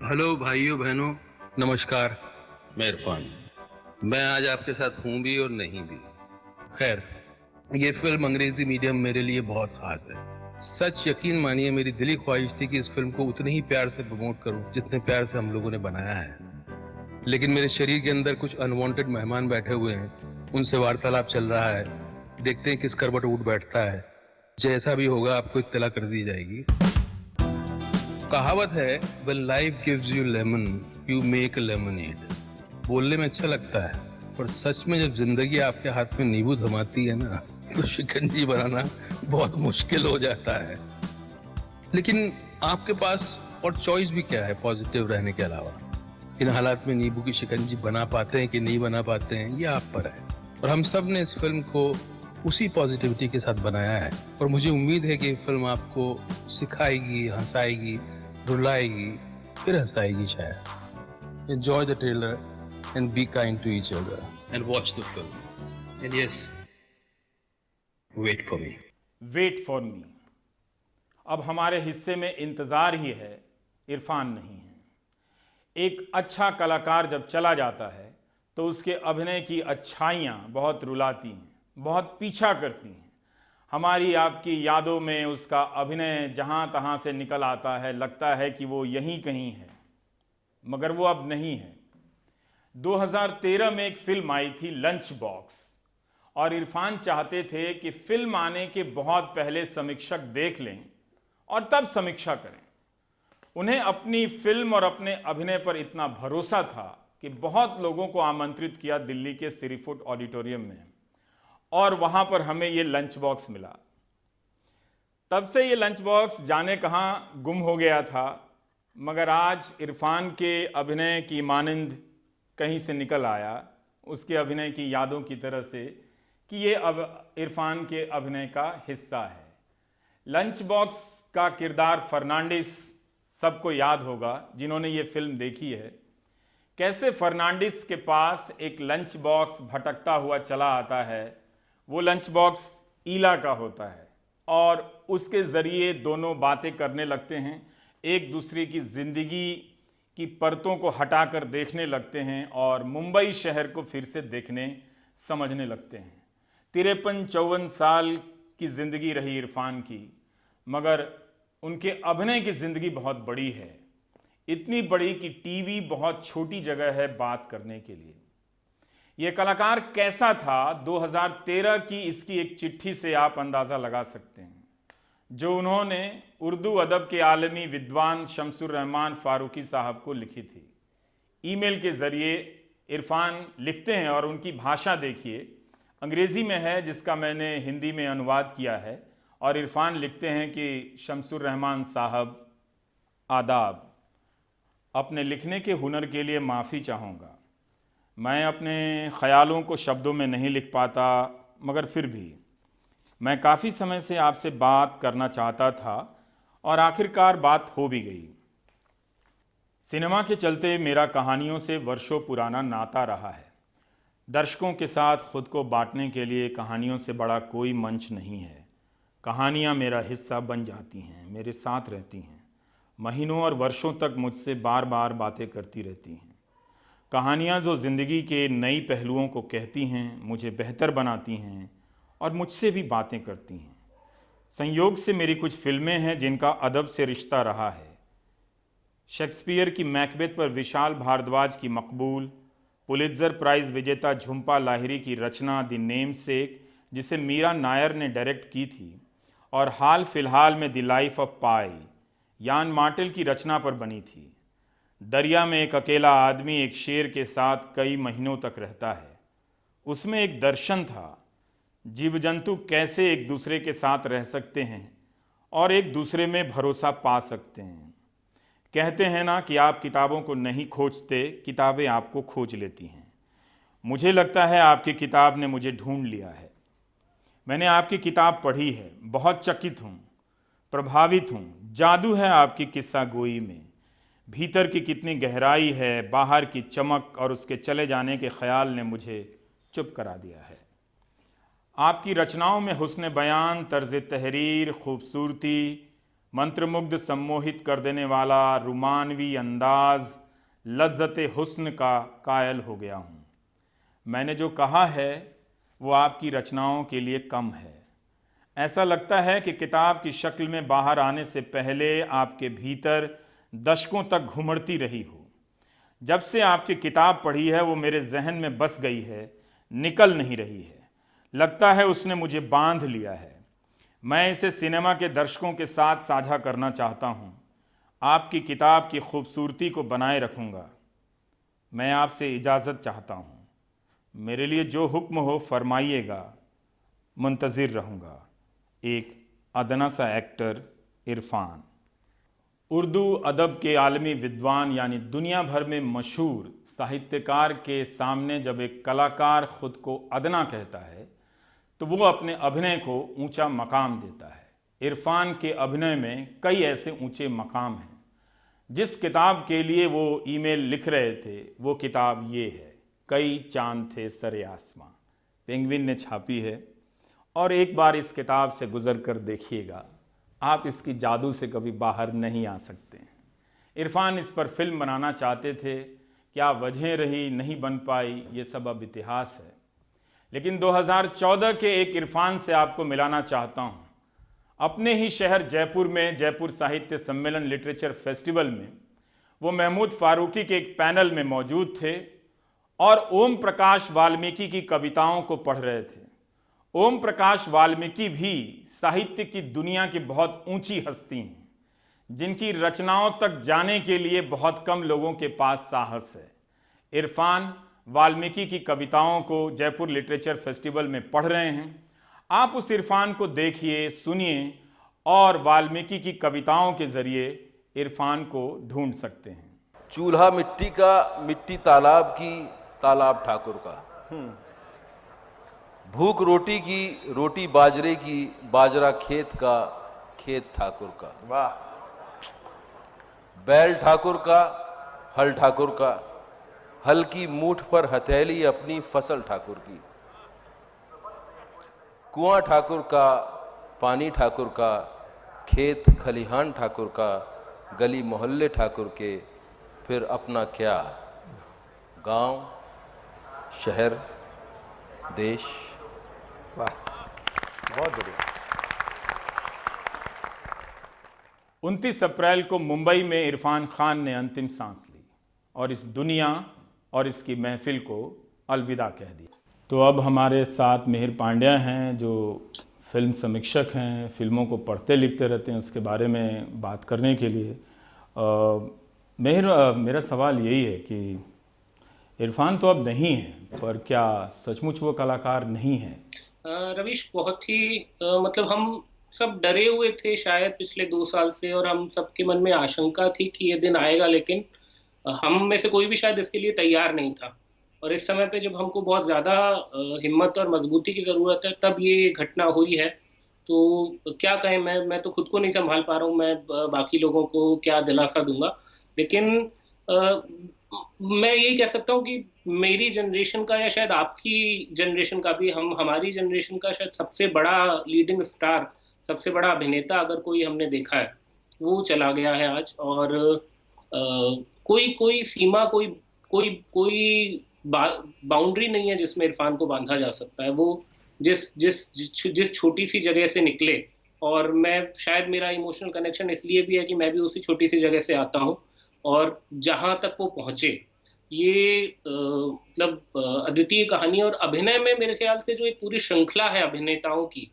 Hello भाइयों बहनों, नमस्कार। मैं इरफान। मैं आज आपके साथ हूं भी और नहीं भी। खैर, ये फिल्म अंग्रेजी मीडियम मेरे लिए बहुत खास है। सच यकीन मानिए, मेरी दिली ख्वाहिश थी कि इस फिल्म को उतने ही प्यार से प्रमोट करूं जितने प्यार से हम लोगों ने बनाया है। लेकिन मेरे शरीर के अंदर कुछ अनवांटेड मेहमान बैठे हुए हैं, उनसे वार्तालाप चल रहा है। देखते हैं किस करवट उठ बैठता है। जैसा भी होगा आपको इत्तला कर दी जाएगी। कहावत है, when life gives you lemon, you make a lemonade। बोलने में अच्छा लगता है, पर सच में जब जिंदगी आपके हाथ में नींबू थमाती है ना, तो शिकंजी बनाना बहुत मुश्किल हो जाता है। लेकिन आपके पास और चॉइस भी क्या है पॉजिटिव रहने के अलावा? इन हालात में नींबू की शिकंजी बना पाते हैं कि नहीं बना पाते हैं, ये आप पर है। और हम सब ने इस फिल्म को उसी पॉजिटिविटी के साथ बनाया है। और मुझे उम्मीद है कि ये फिल्म आपको सिखाएगी, हंसाएगी, रुलाएगी, फिर हंसाएगी शायद। Enjoy the trailer and be kind to each other and watch the film. And yes, wait for me. Wait for me. अब हमारे हिस्से में इंतज़ार ही है, इरफान नहीं है। एक अच्छा कलाकार जब चला जाता है तो उसके अभिनय की अच्छाइयाँ बहुत रुलाती हैं, बहुत पीछा करती हैं। हमारी आपकी यादों में उसका अभिनय जहाँ तहाँ से निकल आता है, लगता है कि वो यहीं कहीं है, मगर वो अब नहीं है। 2013 में एक फिल्म आई थी लंच बॉक्स, और इरफान चाहते थे कि फिल्म आने के बहुत पहले समीक्षक देख लें और तब समीक्षा करें। उन्हें अपनी फिल्म और अपने अभिनय पर इतना भरोसा था कि बहुत लोगों को आमंत्रित किया दिल्ली के सिरीफुट ऑडिटोरियम में, और वहां पर हमें ये लंच बॉक्स मिला। तब से ये लंच बॉक्स जाने कहाँ गुम हो गया था, मगर आज इरफान के अभिनय की मानंद कहीं से निकल आया, उसके अभिनय की यादों की तरह से, कि ये अब इरफान के अभिनय का हिस्सा है। लंच बॉक्स का किरदार फर्नांडिस सबको याद होगा जिन्होंने ये फिल्म देखी है। कैसे फर्नांडिस के पास एक लंच बॉक्स भटकता हुआ चला आता है। वो लंच बॉक्स ईला का होता है और उसके ज़रिए दोनों बातें करने लगते हैं, एक दूसरे की ज़िंदगी की परतों को हटाकर देखने लगते हैं और मुंबई शहर को फिर से देखने समझने लगते हैं। 53-54 साल की ज़िंदगी रही इरफान की, मगर उनके अभिनय की ज़िंदगी बहुत बड़ी है, इतनी बड़ी कि टीवी बहुत छोटी जगह है बात करने के लिए। यह कलाकार कैसा था 2013 की इसकी एक चिट्ठी से आप अंदाज़ा लगा सकते हैं, जो उन्होंने उर्दू अदब के आलमी विद्वान शमसुर रहमान फारूकी साहब को लिखी थी। ईमेल के ज़रिए इरफान लिखते हैं और उनकी भाषा देखिए, अंग्रेज़ी में है जिसका मैंने हिंदी में अनुवाद किया है। और इरफान लिखते हैं कि शमसुर रहमान साहब, आदाब। अपने लिखने के हुनर के लिए माफ़ी चाहूँगा। मैं अपने ख़यालों को शब्दों में नहीं लिख पाता, मगर फिर भी मैं काफ़ी समय से आपसे बात करना चाहता था और आखिरकार बात हो भी गई। सिनेमा के चलते मेरा कहानियों से वर्षों पुराना नाता रहा है। दर्शकों के साथ खुद को बांटने के लिए कहानियों से बड़ा कोई मंच नहीं है। कहानियाँ मेरा हिस्सा बन जाती हैं, मेरे साथ रहती हैं, महीनों और वर्षों तक मुझसे बार बार बातें करती रहती हैं। कहानियाँ जो ज़िंदगी के नई पहलुओं को कहती हैं, मुझे बेहतर बनाती हैं और मुझसे भी बातें करती हैं। संयोग से मेरी कुछ फिल्में हैं जिनका अदब से रिश्ता रहा है। शेक्सपियर की मैकबेथ पर विशाल भारद्वाज की मकबूल, पुलित्ज़र प्राइज़ विजेता झुम्पा लाहिरी की रचना द नेमसेक, जिसे मीरा नायर ने डायरेक्ट की थी, और हाल फिलहाल में द लाइफ ऑफ पाई यान मार्टेल की रचना पर बनी थी। दरिया में एक अकेला आदमी एक शेर के साथ कई महीनों तक रहता है। उसमें एक दर्शन था, जीव जंतु कैसे एक दूसरे के साथ रह सकते हैं और एक दूसरे में भरोसा पा सकते हैं। कहते हैं ना कि आप किताबों को नहीं खोजते, किताबें आपको खोज लेती हैं। मुझे लगता है आपकी किताब ने मुझे ढूंढ लिया है। मैंने आपकी किताब पढ़ी है, बहुत चकित हूँ, प्रभावित हूँ। जादू है आपकी किस्सा गोई में। भीतर की कितनी गहराई है, बाहर की चमक और उसके चले जाने के ख्याल ने मुझे चुप करा दिया है। आपकी रचनाओं में हुस्न बयान, तर्ज तहरीर, खूबसूरती, मंत्रमुग्ध सम्मोहित कर देने वाला रुमानवी अंदाज, लज्जत हुस्न का कायल हो गया हूँ। मैंने जो कहा है वो आपकी रचनाओं के लिए कम है। ऐसा लगता है कि किताब की शक्ल में बाहर आने से पहले आपके भीतर दशकों तक घुमड़ती रही हो। जब से आपकी किताब पढ़ी है वो मेरे जहन में बस गई है, निकल नहीं रही है। लगता है उसने मुझे बांध लिया है। मैं इसे सिनेमा के दर्शकों के साथ साझा करना चाहता हूँ। आपकी किताब की खूबसूरती को बनाए रखूँगा। मैं आपसे इजाज़त चाहता हूँ। मेरे लिए जो हुक्म हो फरमाइएगा, मुंतज़िर रहूँगा। एक अदना सा एक्टर, इरफान। उर्दू अदब के आलमी विद्वान यानी दुनिया भर में मशहूर साहित्यकार के सामने जब एक कलाकार ख़ुद को अदना कहता है तो वो अपने अभिनय को ऊंचा मकाम देता है। इरफान के अभिनय में कई ऐसे ऊंचे मकाम हैं। जिस किताब के लिए वो ईमेल लिख रहे थे वो किताब ये है, कई चांद थे सरे आसमां। पेंगुइन ने छापी है और एक बार इस किताब से गुजर कर देखिएगा, आप इसकी जादू से कभी बाहर नहीं आ सकते हैं। इरफान इस पर फिल्म बनाना चाहते थे, क्या वजह रही नहीं बन पाई, ये सब अब इतिहास है। लेकिन 2014 के एक इरफान से आपको मिलाना चाहता हूँ। अपने ही शहर जयपुर में जयपुर साहित्य सम्मेलन लिटरेचर फेस्टिवल में वो महमूद फारूकी के एक पैनल में मौजूद थे और ओम प्रकाश वाल्मीकि की कविताओं को पढ़ रहे थे। ओम प्रकाश वाल्मीकि भी साहित्य की दुनिया की बहुत ऊंची हस्ती हैं, जिनकी रचनाओं तक जाने के लिए बहुत कम लोगों के पास साहस है। इरफान वाल्मीकि की कविताओं को जयपुर लिटरेचर फेस्टिवल में पढ़ रहे हैं। आप उस इरफान को देखिए, सुनिए और वाल्मीकि की कविताओं के जरिए इरफान को ढूंढ सकते हैं। चूल्हा मिट्टी का, मिट्टी तालाब की, तालाब ठाकुर का। भूख रोटी की, रोटी बाजरे की, बाजरा खेत का, खेत ठाकुर का। वाह। बैल ठाकुर का, हल ठाकुर का, हल की मूठ पर हथेली अपनी, फसल ठाकुर की। कुआं ठाकुर का, पानी ठाकुर का, खेत खलिहान ठाकुर का, गली मोहल्ले ठाकुर के, फिर अपना क्या, गांव, शहर, देश। वाह, बहुत बढ़िया। 29 अप्रैल को मुंबई में इरफान खान ने अंतिम सांस ली और इस दुनिया और इसकी महफिल को अलविदा कह दिया। तो अब हमारे साथ मिहिर पांड्या हैं, जो फिल्म समीक्षक हैं, फिल्मों को पढ़ते लिखते रहते हैं, उसके बारे में बात करने के लिए। मिहिर, मेरा सवाल यही है कि इरफान तो अब नहीं है, पर क्या सचमुच वो कलाकार नहीं है? रवीश, बहुत ही मतलब हम सब डरे हुए थे शायद पिछले 2 साल से, और हम सबके मन में आशंका थी कि ये दिन आएगा, लेकिन हम में से कोई भी शायद इसके लिए तैयार नहीं था। और इस समय पे जब हमको बहुत ज़्यादा हिम्मत और मजबूती की ज़रूरत है, तब ये घटना हुई है। तो क्या कहें, मैं तो खुद को नहीं संभाल पा रहा हूँ, मैं बाकी लोगों को क्या दिलासा दूंगा। लेकिन मैं यही कह सकता हूँ कि मेरी जनरेशन का, या शायद आपकी जनरेशन का भी, हमारी जनरेशन का शायद सबसे बड़ा लीडिंग स्टार, सबसे बड़ा अभिनेता अगर कोई हमने देखा है, वो चला गया है आज। और कोई सीमा, कोई बाउंड्री नहीं है जिसमें इरफान को बांधा जा सकता है। वो जिस छोटी सी जगह से निकले, और मैं शायद मेरा इमोशनल कनेक्शन इसलिए भी है कि मैं भी उसी छोटी सी जगह से आता हूँ, और जहां तक वो पहुंचे, ये मतलब अद्वितीय कहानी। और अभिनय में मेरे ख्याल से जो एक पूरी श्रृंखला है अभिनेताओं की,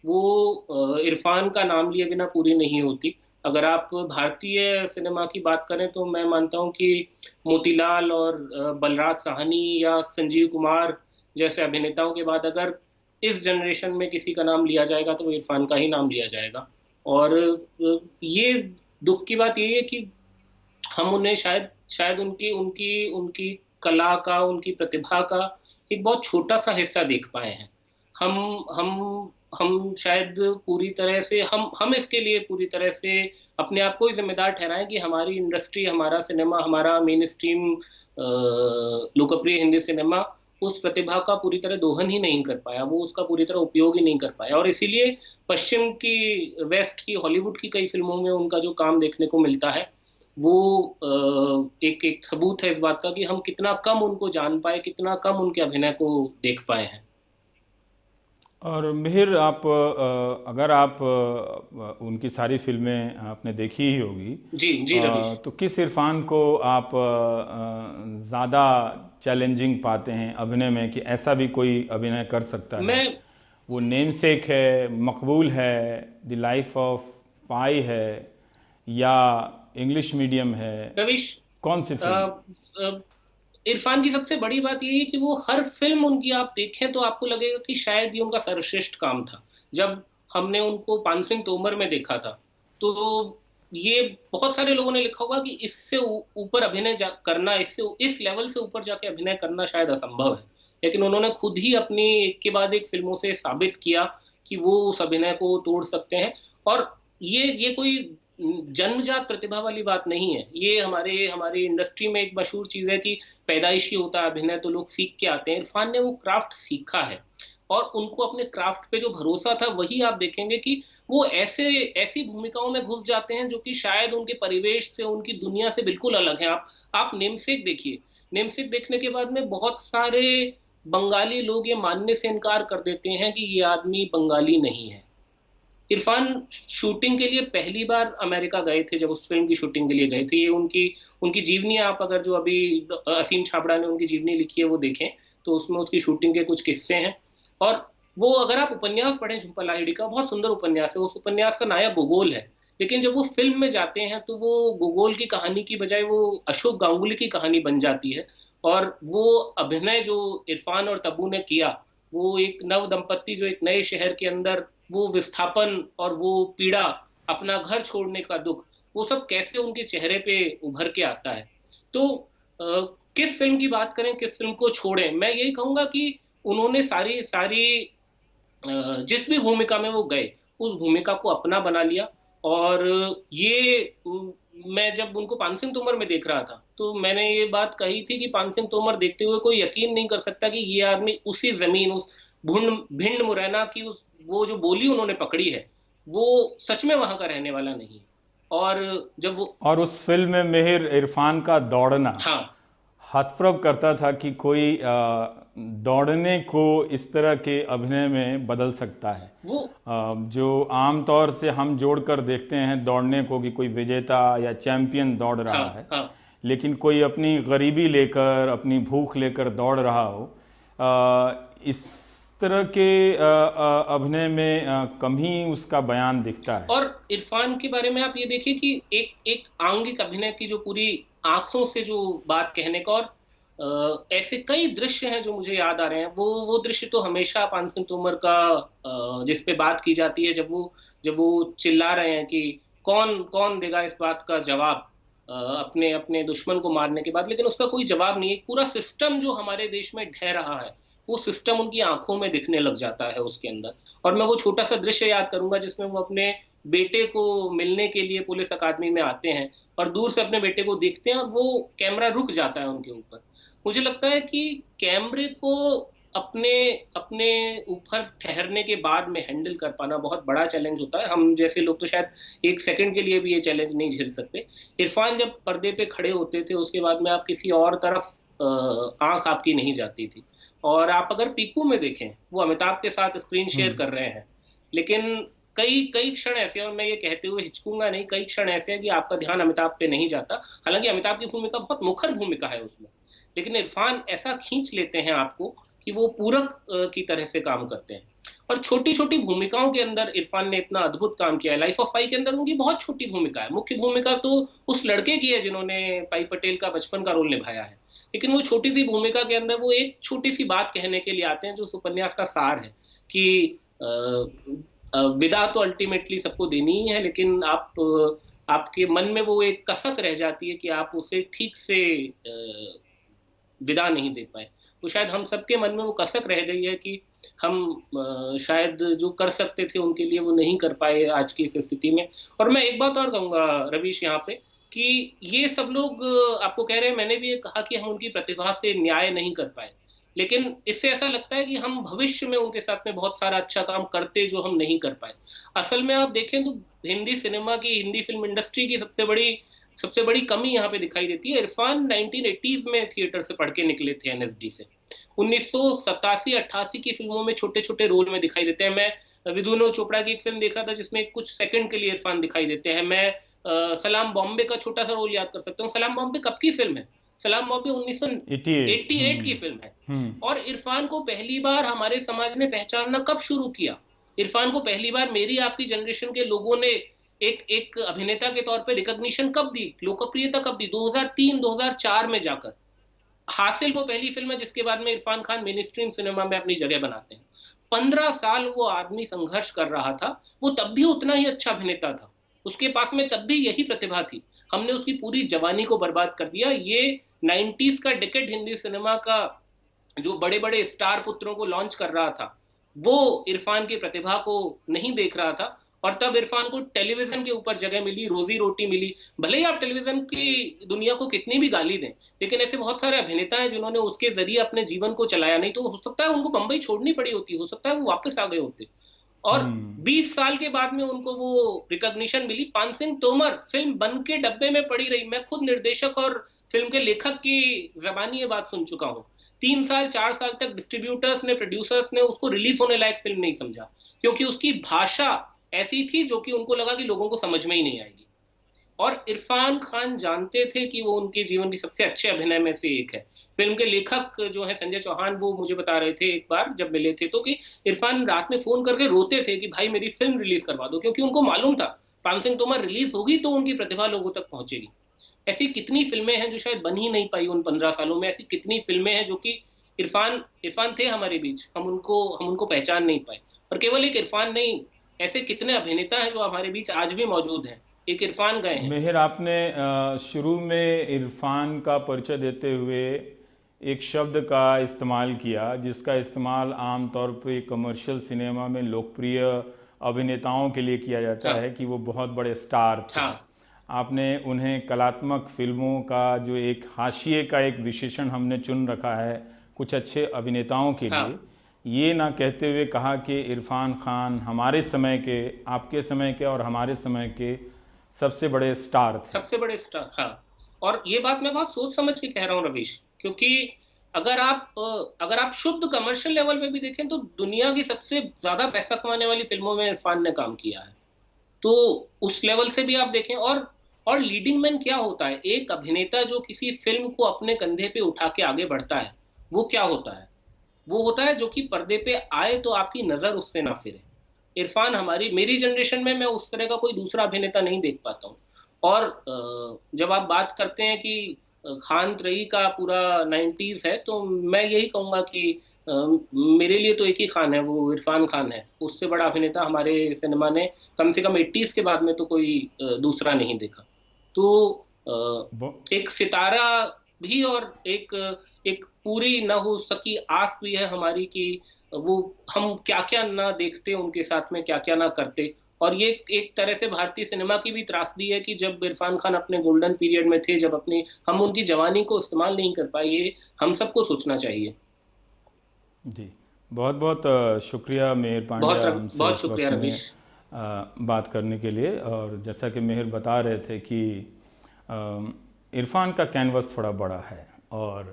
वो इरफान का नाम लिए बिना पूरी नहीं होती। अगर आप भारतीय सिनेमा की बात करें तो मैं मानता हूं कि मोतीलाल और बलराज साहनी या संजीव कुमार जैसे अभिनेताओं के बाद अगर इस जनरेशन में किसी का नाम लिया जाएगा तो वो इरफान का ही नाम लिया जाएगा। और ये दुख की बात ये है कि हम उन्हें शायद उनकी कला का, उनकी प्रतिभा का एक बहुत छोटा सा हिस्सा देख पाए हैं। हम शायद पूरी तरह से हम इसके लिए पूरी तरह से अपने आप को ही जिम्मेदार ठहराएं कि हमारी इंडस्ट्री, हमारा सिनेमा, हमारा मेन स्ट्रीम लोकप्रिय हिंदी सिनेमा उस प्रतिभा का पूरी तरह दोहन ही नहीं कर पाया, वो उसका पूरी तरह उपयोग ही नहीं कर पाया। और इसीलिए पश्चिम की, वेस्ट की, हॉलीवुड की कई फिल्मों में उनका जो काम देखने को मिलता है वो एक एक सबूत है इस बात का कि हम कितना कम उनको जान पाए, कितना कम उनके अभिनय को देख पाए हैं। और मिहिर, आप अगर आप उनकी सारी फिल्में आपने देखी ही होगी, जी जी रवीश। तो किस इरफान को आप ज़्यादा चैलेंजिंग पाते हैं अभिनय में, कि ऐसा भी कोई अभिनय कर सकता है? मैं वो नेमसेक है, मकबूल है, द लाइफ ऑफ पाई है, या इंग्लिश मीडियम है? रवीश, कौन सी फिल्म? इरफान की सबसे बड़ी बात यही है कि वो हर फिल्म उनकी आप देखें तो आपको लगेगा कि शायद ये उनका सर्वश्रेष्ठ काम था। जब हमने उनको पान सिंह तोमर में देखा था तो ये बहुत सारे लोगों ने लिखा होगा कि इससे ऊपर अभिनय करना, इससे इस लेवल से ऊपर जाके अभिनय करना शायद असंभव है, लेकिन उन्होंने खुद ही अपनी एक के बाद एक फिल्मों से साबित किया कि वो उस अभिनय को तोड़ सकते हैं। और ये कोई जन्मजात प्रतिभा वाली बात नहीं है। ये हमारे हमारी इंडस्ट्री में एक मशहूर चीज है कि पैदाइशी होता है अभिनय, तो लोग सीख के आते हैं। इरफान ने वो क्राफ्ट सीखा है और उनको अपने क्राफ्ट पे जो भरोसा था वही आप देखेंगे कि वो ऐसी भूमिकाओं में घुस जाते हैं जो कि शायद उनके परिवेश से, उनकी दुनिया से बिल्कुल अलग है। आप नेमसेक देखिए। नेमसेक देखने के बाद में बहुत सारे बंगाली लोग ये मानने से इनकार कर देते हैं कि ये आदमी बंगाली नहीं है। इरफान शूटिंग के लिए पहली बार अमेरिका गए थे, जब उस फिल्म की शूटिंग के लिए गए थे। ये उनकी उनकी जीवनी, आप अगर जो अभी असीम छाबड़ा ने उनकी जीवनी लिखी है वो देखें तो उसमें उसकी शूटिंग के कुछ किस्से हैं। और वो अगर आप उपन्यास पढ़ें झुंपा लाहिड़ी का, बहुत सुंदर उपन्यास है। उस उपन्यास का नायक गोगोल है, लेकिन जब वो फिल्म में जाते हैं तो वो गोगोल की कहानी की बजाय वो अशोक गांगुली की कहानी बन जाती है। और वो अभिनय जो इरफान और तब्बू ने किया, वो एक नव दंपत्ति जो एक नए शहर के अंदर वो विस्थापन और वो पीड़ा, अपना घर छोड़ने का दुख, वो सब कैसे उनके चेहरे पे उभर के आता है। तो किस फिल्म की बात करें, किस फिल्म को छोड़ें, मैं यही कहूंगा कि उन्होंने सारी सारी जिस भी भूमिका में वो गए उस भूमिका को अपना बना लिया। और ये मैं जब उनको पान सिंह तोमर में देख रहा था तो मैंने ये बात कही थी कि पान सिंह तोमर देखते हुए कोई यकीन नहीं कर सकता कि ये आदमी उसी जमीन, उस भिंड मुरैना की वो जो बोली उन्होंने पकड़ी है वो सच में वहां का रहने वाला नहीं। और जब वो, और उस फिल्म में मिहिर, इरफान का दौड़ना हाँ, हतप्रभ करता था कि कोई दौड़ने को इस तरह के अभिनय में बदल सकता है। वो जो आमतौर से हम जोड़कर देखते हैं दौड़ने को कि कोई विजेता या चैंपियन दौड़ रहा हाँ, है, हाँ, लेकिन कोई अपनी गरीबी लेकर, अपनी भूख लेकर दौड़ रहा हो, इस तरह के अभिनय में कम ही उसका बयान दिखता है। और इरफान के बारे में आप ये देखिए कि एक आंगिक अभिनय की जो पूरी आंखों से जो बात कहने का, और ऐसे कई दृश्य हैं जो मुझे याद आ रहे हैं। वो दृश्य तो हमेशा पान सिंह तोमर का, जिस पे बात की जाती है, जब वो चिल्ला रहे हैं कि कौन कौन देगा इस बात का जवाब अपने अपने दुश्मन को मारने के बाद, लेकिन उसका कोई जवाब नहीं है। पूरा सिस्टम जो हमारे देश में ढह रहा है वो सिस्टम उनकी आंखों में दिखने लग जाता है उसके अंदर। और मैं वो छोटा सा दृश्य याद करूंगा जिसमें वो अपने बेटे को मिलने के लिए पुलिस अकादमी में आते हैं और दूर से अपने बेटे को देखते हैं और वो कैमरा रुक जाता है उनके ऊपर। मुझे लगता है कि कैमरे को अपने अपने ऊपर ठहरने के बाद में हैंडल कर पाना बहुत बड़ा चैलेंज होता है। हम जैसे लोग तो शायद एक सेकंड के लिए भी ये चैलेंज नहीं झेल सकते। इरफान जब पर्दे पे खड़े होते थे उसके बाद में आप किसी और तरफ आंख आपकी नहीं जाती थी। और आप अगर पीकू में देखें, वो अमिताभ के साथ स्क्रीन शेयर कर रहे हैं, लेकिन कई कई क्षण ऐसे हैं, और मैं ये कहते हुए हिचकूंगा नहीं, कई क्षण ऐसे हैं कि आपका ध्यान अमिताभ पे नहीं जाता। हालांकि अमिताभ की भूमिका बहुत मुखर भूमिका है उसमें, लेकिन इरफान ऐसा खींच लेते हैं आपको कि वो पूरक की तरह से काम करते हैं। और छोटी छोटी भूमिकाओं के अंदर इरफान ने इतना अद्भुत काम किया है। लाइफ ऑफ पाई के अंदर उनकी बहुत छोटी भूमिका है। मुख्य भूमिका तो उस लड़के की है जिन्होंने पाई पटेल का बचपन का रोल निभाया है, लेकिन वो छोटी सी भूमिका के अंदर वो एक छोटी सी बात कहने के लिए आते हैं जो उस उपन्यास का सार है कि विदा तो अल्टीमेटली सबको देनी ही है, लेकिन आपके मन में वो एक कसक रह जाती है कि आप उसे ठीक से विदा नहीं दे पाए। तो शायद हम सबके मन में वो कसक रह गई है कि हम शायद जो कर सकते थे उनके लिए वो नहीं कर पाए आज की इस स्थिति में। और मैं एक बात और कहूंगा रवीश यहाँ पे कि ये सब लोग आपको कह रहे हैं, मैंने भी ये कहा कि हम उनकी प्रतिभा से न्याय नहीं कर पाए, लेकिन इससे ऐसा लगता है कि हम भविष्य में उनके साथ में बहुत सारा अच्छा काम करते जो हम नहीं कर पाए। असल में आप देखें तो हिंदी सिनेमा की, हिंदी फिल्म इंडस्ट्री की सबसे बड़ी कमी यहाँ पे दिखाई देती है। इरफान 1980s में थिएटर से पढ़ के निकले थे, एनएसडी से। 1987-88 की फिल्मों में छोटे छोटे रोल में दिखाई देते हैं। मैं विदुनो चोपड़ा की एक फिल्म देख रहा था जिसमें कुछ सेकंड के लिए इरफान दिखाई देते हैं। मैं सलाम बॉम्बे का छोटा सा रोल याद कर सकता हूँ। सलाम बॉम्बे कब की फिल्म है? सलाम बॉम्बे 1988 की फिल्म है। और इरफान को पहली बार हमारे समाज ने पहचानना कब शुरू किया? इरफान को पहली बार मेरी आपकी जनरेशन के लोगों ने एक अभिनेता के तौर पे रिकॉग्निशन कब दी, लोकप्रियता कब दी? 2003-2004 में जाकर। हासिल वो पहली फिल्म है जिसके बाद में Irfan Khan main stream cinema में अपनी जगह बनाते हैं। 15 साल वो आदमी संघर्ष कर रहा था। वो तब भी उतना ही अच्छा अभिनेता था, उसके पास में तब भी यही प्रतिभा थी। हमने उसकी पूरी जवानी को बर्बाद कर दिया। ये 90s का डिकेड हिंदी सिनेमा का जो बड़े बड़े स्टार पुत्रों को लॉन्च कर रहा था, वो इरफान की प्रतिभा को नहीं देख रहा था। और तब इरफान को टेलीविजन के ऊपर जगह मिली, रोजी रोटी मिली। भले ही आप टेलीविजन की दुनिया को कितनी भी गाली दें, लेकिन ऐसे बहुत सारे अभिनेता हैं जिन्होंने उसके जरिए अपने जीवन को चलाया। नहीं तो हो सकता है उनको बंबई छोड़नी पड़ी होती, हो सकता है वो वापस आ गए होते। और 20 साल के बाद में उनको वो रिकॉग्निशन मिली। पान सिंह तोमर फिल्म बन के डब्बे में पड़ी रही। मैं खुद निर्देशक और फिल्म के लेखक की जबानी ये बात सुन चुका हूँ। 3 साल 4 साल तक डिस्ट्रीब्यूटर्स ने, प्रोड्यूसर्स ने उसको रिलीज होने लायक फिल्म नहीं समझा, क्योंकि उसकी भाषा ऐसी थी जो कि उनको लगा कि लोगों को समझ में ही नहीं आएगी। और इरफान खान जानते थे कि वो उनके जीवन की सबसे अच्छे अभिनय में से एक है। फिल्म के लेखक जो है संजय चौहान, वो मुझे बता रहे थे एक बार जब मिले थे तो, कि इरफान रात में फोन करके रोते थे कि भाई मेरी फिल्म रिलीज करवा दो, क्योंकि उनको मालूम था पान सिंह तोमर रिलीज होगी तो उनकी प्रतिभा लोगों तक पहुंचेगी। ऐसी कितनी फिल्में हैं जो शायद बन ही नहीं पाई उन 15 सालों में। ऐसी कितनी फिल्में हैं जो कि इरफान थे हमारे बीच, हम उनको पहचान नहीं पाए। और केवल एक इरफान नहीं, ऐसे कितने अभिनेता हैं जो हमारे बीच आज भी मौजूद हैं। एक इरफान गए हैं। मेहर, आपने शुरू में इरफान का परिचय देते हुए एक शब्द का इस्तेमाल किया जिसका इस्तेमाल आमतौर पे कमर्शियल सिनेमा में लोकप्रिय अभिनेताओं के लिए किया जाता है कि वो बहुत बड़े स्टार थे। आपने उन्हें कलात्मक फिल्मों का जो एक हाशिए का एक विशेषण हमने चुन रखा है कुछ अच्छे अभिनेताओं के लिए, ये ना कहते हुए कहा कि इरफान खान हमारे समय के, आपके समय के और हमारे समय के सबसे बड़े स्टार थे। सबसे बड़े स्टार, हाँ। और ये बात मैं बहुत सोच समझ के कह रहा हूँ रवीश, क्योंकि अगर आप शुद्ध कमर्शियल लेवल पे भी देखें तो दुनिया की सबसे ज्यादा पैसा कमाने वाली फिल्मों में इरफान ने काम किया है। तो उस लेवल से भी आप देखें। और लीडिंग मैन क्या होता है? एक अभिनेता जो किसी फिल्म को अपने कंधे पे उठा के आगे बढ़ता है, वो क्या होता है? वो होता है जो कि पर्दे पे आए तो आपकी नजर उससे ना फिरे। इरफान मेरी जनरेशन में मैं उस तरह का कोई दूसरा अभिनेता नहीं देख पाता हूँ। और जब आप बात करते हैं कि खान त्रयी का पूरा 90s है, तो मैं यही कहूंगा कि मेरे लिए तो एक ही खान है, वो इरफान खान है। उससे बड़ा अभिनेता हमारे सिनेमा ने कम से कम 80s के बाद में तो कोई दूसरा नहीं देखा। तो एक सितारा भी और एक पूरी ना हो सकी आस भी है हमारी कि वो हम क्या क्या ना देखते, उनके साथ में क्या क्या ना करते। और ये एक तरह से भारतीय सिनेमा की भी त्रासदी है कि जब इरफान खान अपने गोल्डन पीरियड में थे, जब हम उनकी जवानी को इस्तेमाल नहीं कर पाए, ये हम सबको सोचना चाहिए। जी, बहुत बहुत शुक्रिया मेहर पांड्या, बहुत शुक्रिया रवीश बात करने के लिए। और जैसा कि मेहर बता रहे थे कि इरफान का कैनवस थोड़ा बड़ा है और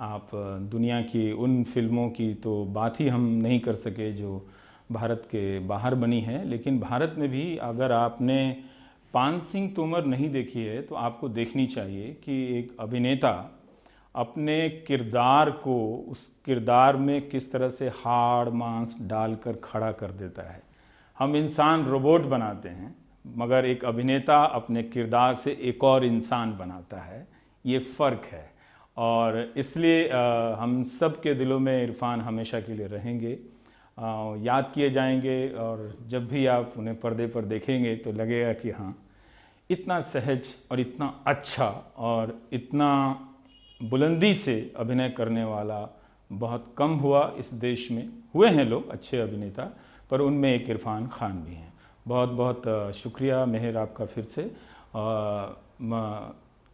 आप दुनिया की उन फिल्मों की तो बात ही हम नहीं कर सके जो भारत के बाहर बनी है, लेकिन भारत में भी अगर आपने पान सिंह तोमर नहीं देखी है तो आपको देखनी चाहिए कि एक अभिनेता अपने किरदार को उस किरदार में किस तरह से हाड़ मांस डालकर खड़ा कर देता है। हम इंसान रोबोट बनाते हैं, मगर एक अभिनेता अपने किरदार से एक और इंसान बनाता है। ये फ़र्क है और इसलिए हम सब के दिलों में इरफान हमेशा के लिए रहेंगे, याद किए जाएंगे। और जब भी आप उन्हें पर्दे पर देखेंगे तो लगेगा कि हाँ, इतना सहज और इतना अच्छा और इतना बुलंदी से अभिनय करने वाला बहुत कम हुआ इस देश में। हुए हैं लोग अच्छे अभिनेता, पर उनमें एक इरफान खान भी हैं। बहुत बहुत शुक्रिया मेहर आपका फिर से।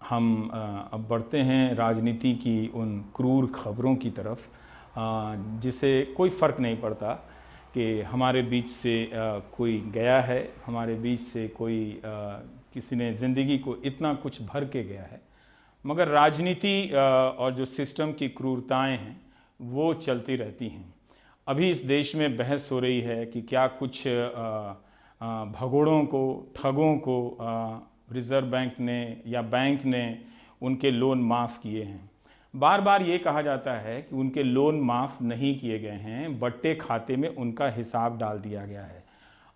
हम अब बढ़ते हैं राजनीति की उन क्रूर खबरों की तरफ। जिसे कोई फ़र्क नहीं पड़ता कि हमारे बीच से कोई गया है, हमारे बीच से कोई किसी ने ज़िंदगी को इतना कुछ भर के गया है, मगर राजनीति और जो सिस्टम की क्रूरताएं हैं वो चलती रहती हैं। अभी इस देश में बहस हो रही है कि क्या कुछ भगोड़ों को, ठगों को रिज़र्व बैंक ने या बैंक ने उनके लोन माफ़ किए हैं। बार बार ये कहा जाता है कि उनके लोन माफ़ नहीं किए गए हैं, बट्टे खाते में उनका हिसाब डाल दिया गया है।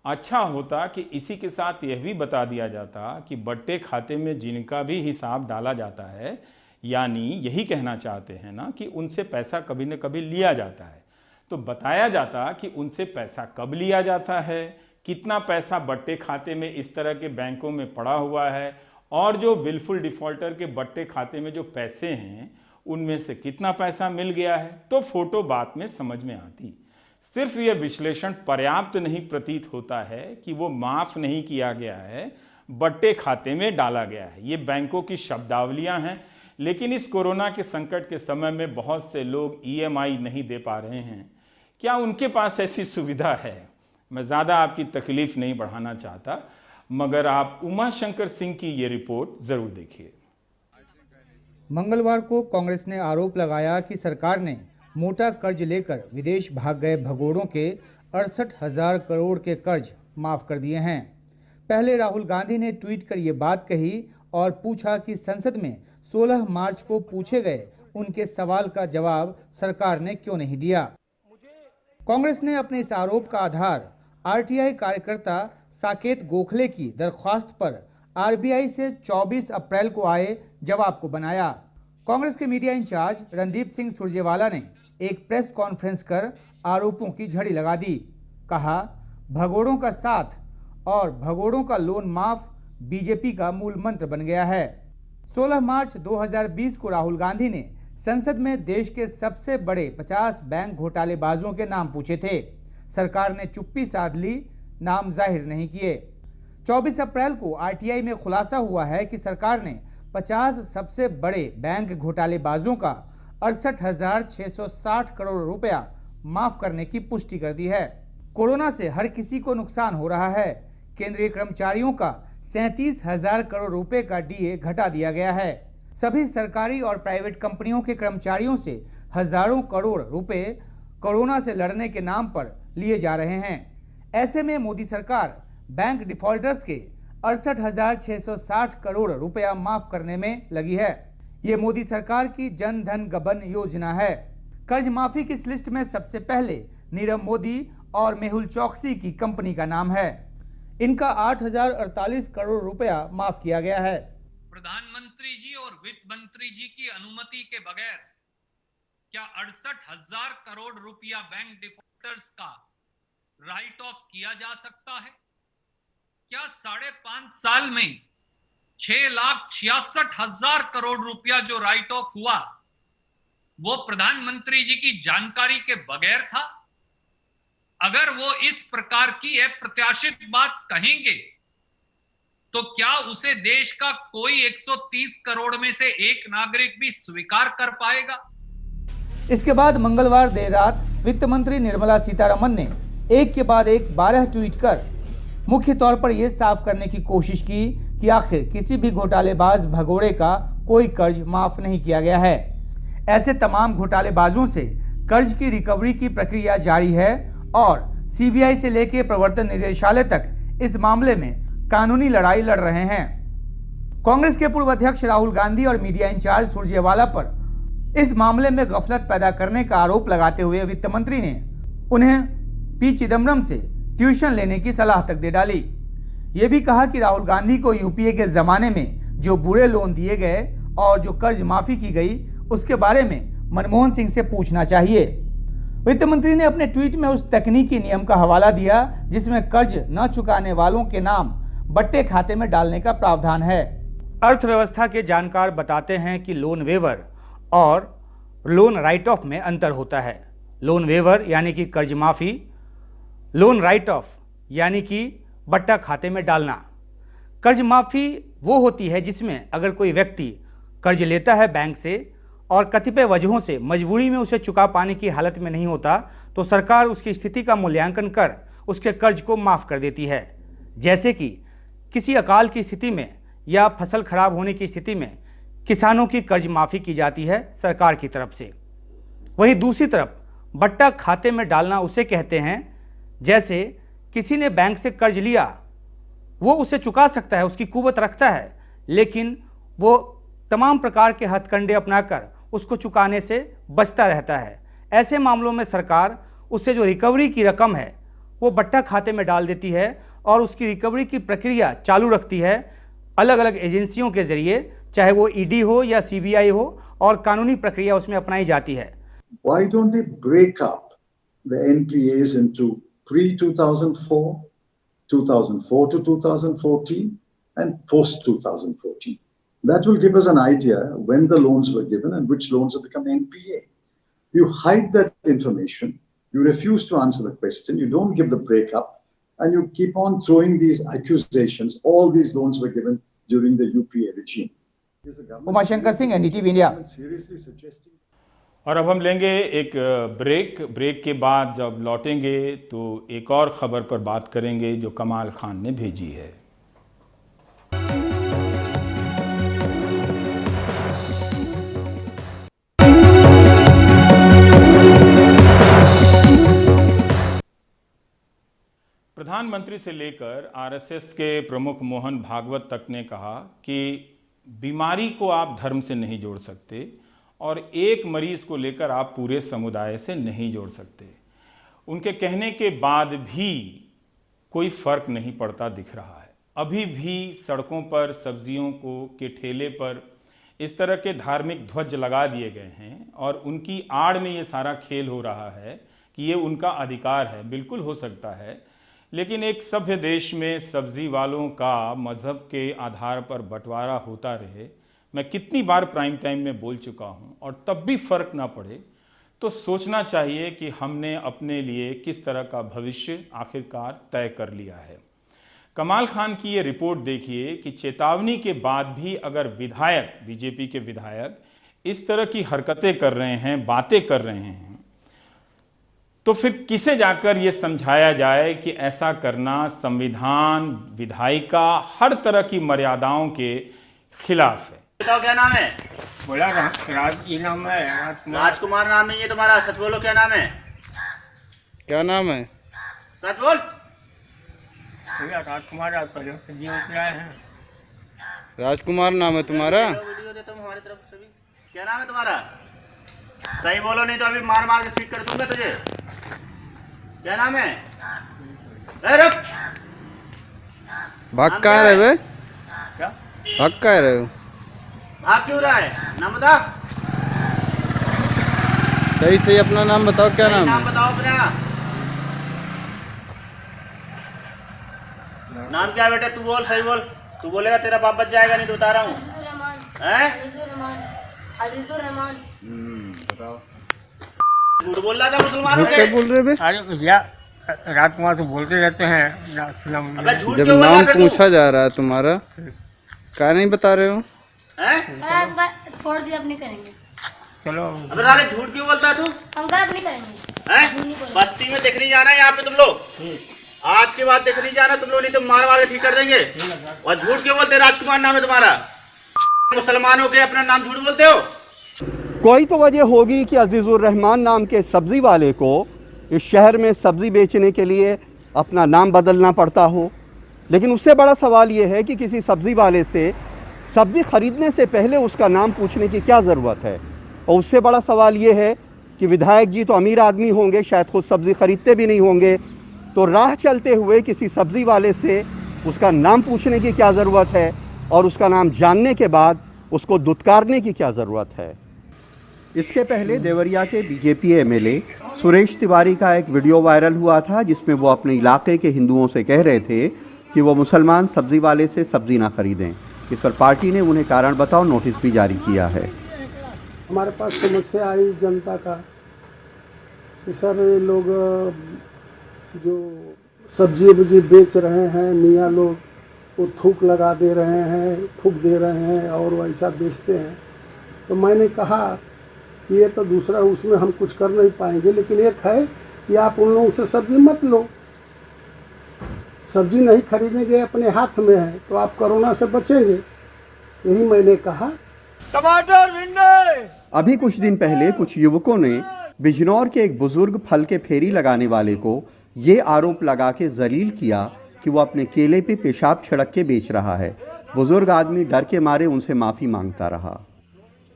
अच्छा होता कि इसी के साथ यह भी बता दिया जाता कि बट्टे खाते में जिनका भी हिसाब डाला जाता है, यानी यही कहना चाहते हैं ना कि उनसे पैसा कभी न कभी लिया जाता है, तो बताया जाता कि उनसे पैसा कब लिया जाता है, कितना पैसा बट्टे खाते में इस तरह के बैंकों में पड़ा हुआ है, और जो विलफुल डिफ़ॉल्टर के बट्टे खाते में जो पैसे हैं उनमें से कितना पैसा मिल गया है, तो फोटो बात में समझ में आती। सिर्फ यह विश्लेषण पर्याप्त नहीं प्रतीत होता है कि वो माफ़ नहीं किया गया है, बट्टे खाते में डाला गया है। ये बैंकों की शब्दावलियां हैं, लेकिन इस कोरोना के संकट के समय में बहुत से लोग EMI नहीं दे पा रहे हैं। क्या उनके पास ऐसी सुविधा है? मैं ज़्यादा आपकी तकलीफ नहीं बढ़ाना चाहता, मगर आप उमा शंकर सिंह की ये रिपोर्ट ज़रूर देखिए। मंगलवार को कांग्रेस ने आरोप लगाया कि सरकार ने मोटा कर्ज लेकर विदेश भाग गए भगोड़ों के 68,000 करोड़ के कर्ज माफ कर दिए हैं। पहले राहुल गांधी ने ट्वीट कर ये बात कही और पूछा कि संसद में 16 मार्च को पूछे गए उनके सवाल का जवाब सरकार ने क्यों नहीं दिया। कांग्रेस ने अपने इस आरोप का आधार RTI कार्यकर्ता साकेत गोखले की दरख्वास्त पर RBI से 24 अप्रैल को आए जवाब को बनाया। कांग्रेस के मीडिया इंचार्ज रणदीप सिंह सुरजेवाला ने एक प्रेस कॉन्फ्रेंस कर आरोपों की झड़ी लगा दी। कहा, भगोड़ों का साथ और भगोड़ों का लोन माफ बीजेपी का मूल मंत्र बन गया है। 16 मार्च 2020 को राहुल गांधी ने संसद में देश के सबसे बड़े 50 बैंक घोटालेबाजों के नाम पूछे थे। सरकार ने चुप्पी साध ली, नाम जाहिर नहीं किए। 24 अप्रैल को RTI में खुलासा हुआ है कि सरकार ने 50 सबसे बड़े बैंक घोटालेबाजों का 68,660 करोड़ रुपया माफ करने की पुष्टि कर दी है। कोरोना से हर किसी को नुकसान हो रहा है। केंद्रीय कर्मचारियों का 37,000 करोड़ रुपए का DA घटा दिया गया है। सभी सरकारी और प्राइवेट कंपनियों के कर्मचारियों से हजारों करोड़ रुपए कोरोना से लड़ने के नाम पर लिए जा रहे हैं। ऐसे में मोदी सरकार बैंक डिफॉल्टर्स के 68,660 करोड़ रुपया माफ करने में लगी है। ये मोदी सरकार की जन धन गबन योजना है। कर्ज माफी की इस लिस्ट में सबसे पहले नीरव मोदी और मेहुल चौकसी की कंपनी का नाम है। इनका 8,048 करोड़ रुपया माफ किया गया है। प्रधानमंत्री जी और वित्त मंत्री जी की अनुमति के बगैर क्या 68,000 करोड़ रुपया बैंक डिफॉल्टर्स का राइट ऑफ किया जा सकता है? क्या 5.5 साल में 6,66,000 करोड़ रुपया जो राइट ऑफ हुआ वो प्रधानमंत्री जी की जानकारी के बगैर था? अगर वो इस प्रकार की अप्रत्याशित बात कहेंगे तो क्या उसे देश का कोई 130 करोड़ में से एक नागरिक भी स्वीकार कर पाएगा? इसके बाद मंगलवार देर रात वित्त मंत्री निर्मला सीतारमण ने एक के बाद एक 12 ट्वीट कर मुख्य तौर पर यह साफ करने की कोशिश की कि आखिर किसी भी घोटालेबाज भगोड़े का कोई कर्ज माफ नहीं किया गया है। ऐसे तमाम घोटालेबाजों से कर्ज की रिकवरी की प्रक्रिया जारी है और CBI से लेकर प्रवर्तन निदेशालय तक इस मामले में कानूनी लड़ाई लड़ रहे हैं। कांग्रेस के पूर्व अध्यक्ष राहुल गांधी और मीडिया इंचार्ज सुरजेवाला पर इस मामले में गफलत पैदा करने का आरोप लगाते हुए वित्त मंत्री ने उन्हें P चिदम्बरम से ट्यूशन लेने की सलाह तक दे डाली। ये भी कहा कि राहुल गांधी को UPA के जमाने में जो बुरे लोन दिए गए और जो कर्ज माफी की गई उसके बारे में मनमोहन सिंह से पूछना चाहिए। वित्त मंत्री ने अपने ट्वीट में उस तकनीकी नियम का हवाला दिया जिसमें कर्ज न चुकाने वालों के नाम बट्टे खाते में डालने का प्रावधान है। अर्थव्यवस्था के जानकार बताते हैं कि लोन वेवर और लोन राइट ऑफ में अंतर होता है। लोन वेवर यानी कि कर्ज माफी, लोन राइट ऑफ यानी कि बट्टा खाते में डालना। कर्ज माफी वो होती है जिसमें अगर कोई व्यक्ति कर्ज लेता है बैंक से और कतिपय वजहों से मजबूरी में उसे चुका पाने की हालत में नहीं होता तो सरकार उसकी स्थिति का मूल्यांकन कर उसके कर्ज को माफ़ कर देती है। जैसे कि किसी अकाल की स्थिति में या फसल खराब होने की स्थिति में किसानों की कर्ज माफ़ी की जाती है सरकार की तरफ से। वहीं दूसरी तरफ बट्टा खाते में डालना उसे कहते हैं जैसे किसी ने बैंक से कर्ज लिया, वो उसे चुका सकता है, उसकी कुवत रखता है, लेकिन वो तमाम प्रकार के हथकंडे अपनाकर उसको चुकाने से बचता रहता है। ऐसे मामलों में सरकार उससे जो रिकवरी की रकम है वो बट्टा खाते में डाल देती है और उसकी रिकवरी की प्रक्रिया चालू रखती है अलग अलग एजेंसियों के जरिए, चाहे वो ईडी हो या सीबीआई हो, और कानूनी प्रक्रिया उसमें अपनाई जाती है। Why don't they break up the NPAs into pre-2004, 2004 to 2014, and post-2014? That will give us an idea when the loans were given and which loans have become NPA. You hide that information, you refuse to answer the question, you don't give the breakup, and you keep on throwing these accusations. All these loans were given during the UPA regime. Umashankar Singh, NDTV India. और अब हम लेंगे एक break के बाद जब लौटेंगे तो एक और खबर पर बात करेंगे जो कमाल खान ने भेजी है। प्रधानमंत्री से लेकर आरएसएस के प्रमुख मोहन भागवत तक ने कहा कि बीमारी को आप धर्म से नहीं जोड़ सकते और एक मरीज को लेकर आप पूरे समुदाय से नहीं जोड़ सकते। उनके कहने के बाद भी कोई फर्क नहीं पड़ता दिख रहा है। अभी भी सड़कों पर सब्जियों के ठेले पर इस तरह के धार्मिक ध्वज लगा दिए गए हैं और उनकी आड़ में ये सारा खेल हो रहा है कि ये उनका अधिकार है। बिल्कुल हो सकता है, लेकिन एक सभ्य देश में सब्जी वालों का मजहब के आधार पर बंटवारा होता रहे, मैं कितनी बार प्राइम टाइम में बोल चुका हूं, और तब भी फर्क ना पड़े तो सोचना चाहिए कि हमने अपने लिए किस तरह का भविष्य आखिरकार तय कर लिया है। कमाल खान की ये रिपोर्ट देखिए कि चेतावनी के बाद भी अगर विधायक, बीजेपी के विधायक इस तरह की हरकतें कर रहे हैं, बातें कर रहे हैं, तो फिर किसे जाकर ये समझाया जाए कि ऐसा करना संविधान, विधायिका, हर तरह की मर्यादाओं के खिलाफ है। बताओ क्या नाम है? बोला राज नाम है। राजकुमार नाम नहीं है तुम्हारा, सच बोलो क्या नाम है? क्या नाम है? सच बोल। राजकुमार है। राजकुमार नाम है तुम्हारा? वीडियो देता हूं हमारी तरफ से भी। क्या नाम है तुम्हारा? सही बोलो नहीं तो अभी मार मार के ठीक कर दूंगा तुझे। क्या नाम है? रुक। भाग कहाँ रहे बे? क्या? भाग कहाँ रहे हो? भाग क्यों रहा है? नाम बता। सही सही अपना नाम बताओ, क्या नाम है? नाम बताओ अपना। नाम क्या है बेटा? तू बोल, सही बोल। तू बोलेगा तेरा बाप बच जाएगा, नहीं तो बता रहा हूँ। बताओ। झूठ बोल रहा था मुसलमानों के? बोल रहे बे? अरे भैया राजकुमार से बोलते रहते हैं। जब नाम पूछा जा रहा है तुम्हारा, क्या नहीं बता रहे हो? छोड़ दिया, अपनी करेंगे। चलो। अबे राले झूठ क्यों बोलता है तू? हम अपनी करेंगे। बस्ती में दिख नहीं जाना यहाँ पे तुम लोग। आज के बाद दिख नहीं जाना तुम लोग, नहीं तो मार मार के ठीक कर देंगे। और झूठ क्यों बोलते? राजकुमार नाम है तुम्हारा, मुसलमानों के अपना नाम झूठ बोलते हो। कोई तो वजह होगी कि अजीज़ुर रहमान नाम के सब्ज़ी वाले को इस शहर में सब्ज़ी बेचने के लिए अपना नाम बदलना पड़ता हो। लेकिन उससे बड़ा सवाल ये है कि किसी सब्ज़ी वाले से सब्ज़ी ख़रीदने से पहले उसका नाम पूछने की क्या ज़रूरत है। और उससे बड़ा सवाल ये है कि विधायक जी तो अमीर आदमी होंगे, शायद खुद सब्ज़ी ख़रीदते भी नहीं होंगे, तो राह चलते हुए किसी सब्ज़ी वाले से उसका नाम पूछने की क्या ज़रूरत है और उसका नाम जानने के बाद उसको दुत्कारने की क्या ज़रूरत है। इसके पहले देवरिया के बीजेपी एमएलए सुरेश तिवारी का एक वीडियो वायरल हुआ था जिसमें वो अपने इलाके के हिंदुओं से कह रहे थे कि वो मुसलमान सब्ज़ी वाले से सब्ज़ी ना खरीदें। इस पर पार्टी ने उन्हें कारण बताओ नोटिस भी जारी किया है। हमारे पास समस्या आई जनता का कि सर ये लोग जो सब्जी वब्जी बेच रहे हैं, मियाँ लोग वो थूक लगा दे रहे हैं, थूक दे रहे हैं और वैसा बेचते हैं। तो मैंने कहा ये तो दूसरा, उसमें हम कुछ कर नहीं पाएंगे। लेकिन एक है कि आप उन लोगों से सब्जी मत लो, सब्जी नहीं खरीदेंगे, अपने हाथ में है, तो आप कोरोना से बचेंगे। यही मैंने कहा। टमाटर, भिंडी। अभी कुछ दिन पहले कुछ युवकों ने बिजनौर के एक बुजुर्ग फल के फेरी लगाने वाले को ये आरोप लगा के जलील किया कि वो अपने केले पे पेशाब छिड़क के बेच रहा है। बुजुर्ग आदमी डर के मारे उनसे माफी मांगता रहा।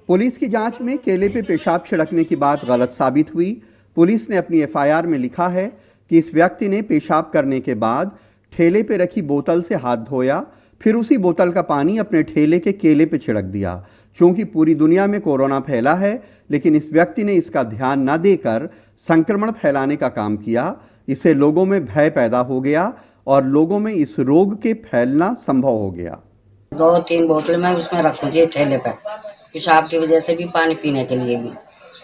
पुलिस की जांच में केले पे पेशाब छिड़कने की बात गलत साबित हुई। पुलिस ने अपनी एफआईआर में लिखा है कि इस व्यक्ति ने पेशाब करने के बाद ठेले पे रखी बोतल से हाथ धोया, फिर उसी बोतल का पानी अपने ठेले के केले पे छिड़क दिया। क्योंकि पूरी दुनिया में कोरोना फैला है, लेकिन इस व्यक्ति ने इसका ध्यान न देकर संक्रमण फैलाने का काम किया। इससे लोगों में भय पैदा हो गया और लोगों में इस रोग के फैलना संभव हो गया। 2-3 बोतल मैं उसमें रखूँ थी ठेले पे, पेशाब की वजह से भी, पानी पीने के लिए भी।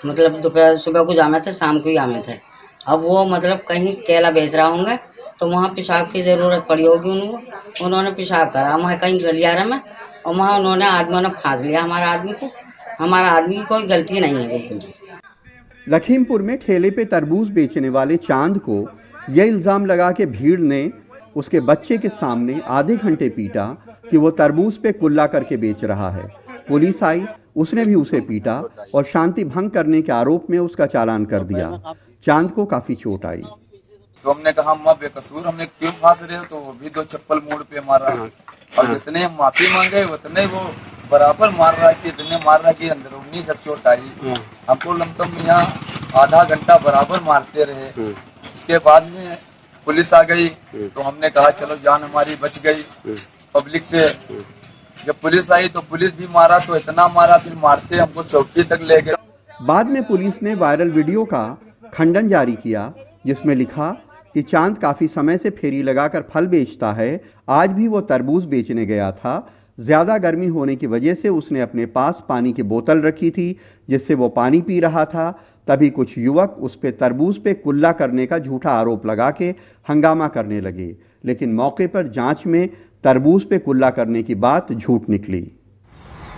मतलब दोपहर सुबह को जामे थे, शाम को ही आमे थे। अब वो मतलब कहीं केला बेच रहा होंगे तो वहाँ पेशाब की ज़रूरत पड़ी होगी उनको, उन्होंने पेशाब करा वहाँ कहीं गलियारे में, और वहाँ उन्होंने आदमियों ने फांस लिया हमारा आदमी को। हमारा आदमी की कोई गलती नहीं है बिल्कुल। लखीमपुर में ठेले पे तरबूज बेचने वाले चांद को यह इल्जाम लगा के भीड़ ने उसके बच्चे के सामने आधे घंटे पीटा कि वो तरबूज पे कुल्ला करके बेच रहा है। पुलिस आई, उसने भी उसे पीटा और शांति भंग करने के आरोप में उसका चालान कर दिया। चांद को काफी चोट आई। तो हमने कहा अम्मा बेकसूर, हमने क्यों फांस रहे हो? तो वो भी 2 चप्पल मोड़ पे मारा, और जितने हम माफी मांगे उतने वो बराबर मार रहा है कि इतने मार रहा है कि अंदरूनी सब चोट आई। हमको लमसम यहाँ आधा घंटा बराबर मारते रहे। उसके बाद में पुलिस आ गई तो हमने कहा चलो जान हमारी बच गई पब्लिक से। जब पुलिस आई तो पुलिस भी मारा, तो इतना मारा, फिर मारते हमको चौकी तक ले गए। बाद में पुलिस ने वायरल वीडियो का खंडन जारी किया, जिसमें लिखा कि चांद काफी समय से फेरी लगाकर फल बेचता है। आज भी वो तरबूज बेचने गया था। ज्यादा गर्मी होने की वजह से उसने अपने पास पानी की बोतल रखी थी, जिससे वो पानी पी रहा था। तभी कुछ युवक उस पे तरबूज पे कुल्ला करने का झूठा आरोप लगा के हंगामा करने लगे, लेकिन मौके पर जांच में तरबूज पे कुल्ला करने की बात झूठ निकली।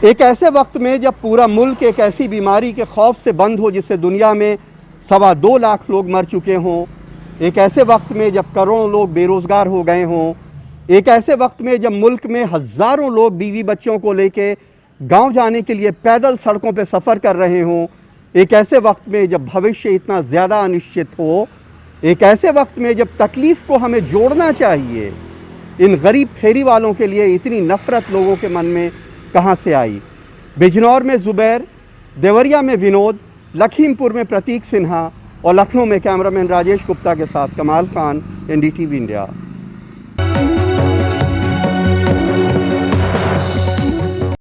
एक ऐसे वक्त में जब पूरा मुल्क एक ऐसी बीमारी के खौफ से बंद हो जिससे दुनिया में 2.25 लाख लोग मर चुके हों, एक ऐसे वक्त में जब करोड़ों लोग बेरोजगार हो गए हों, एक ऐसे वक्त में जब मुल्क में हज़ारों लोग बीवी बच्चों को लेके गांव जाने के लिए पैदल सड़कों पर सफ़र कर रहे हों, एक ऐसे वक्त में जब भविष्य इतना ज़्यादा अनिश्चित हो, एक ऐसे वक्त में जब तकलीफ़ को हमें जोड़ना चाहिए, इन गरीब फेरी वालों के लिए इतनी नफ़रत लोगों के मन में कहाँ से आई? बिजनौर में ज़ुबैर, देवरिया में विनोद, लखीमपुर में प्रतीक सिन्हा और लखनऊ में कैमरामैन राजेश गुप्ता के साथ कमाल खान, NDTV इंडिया।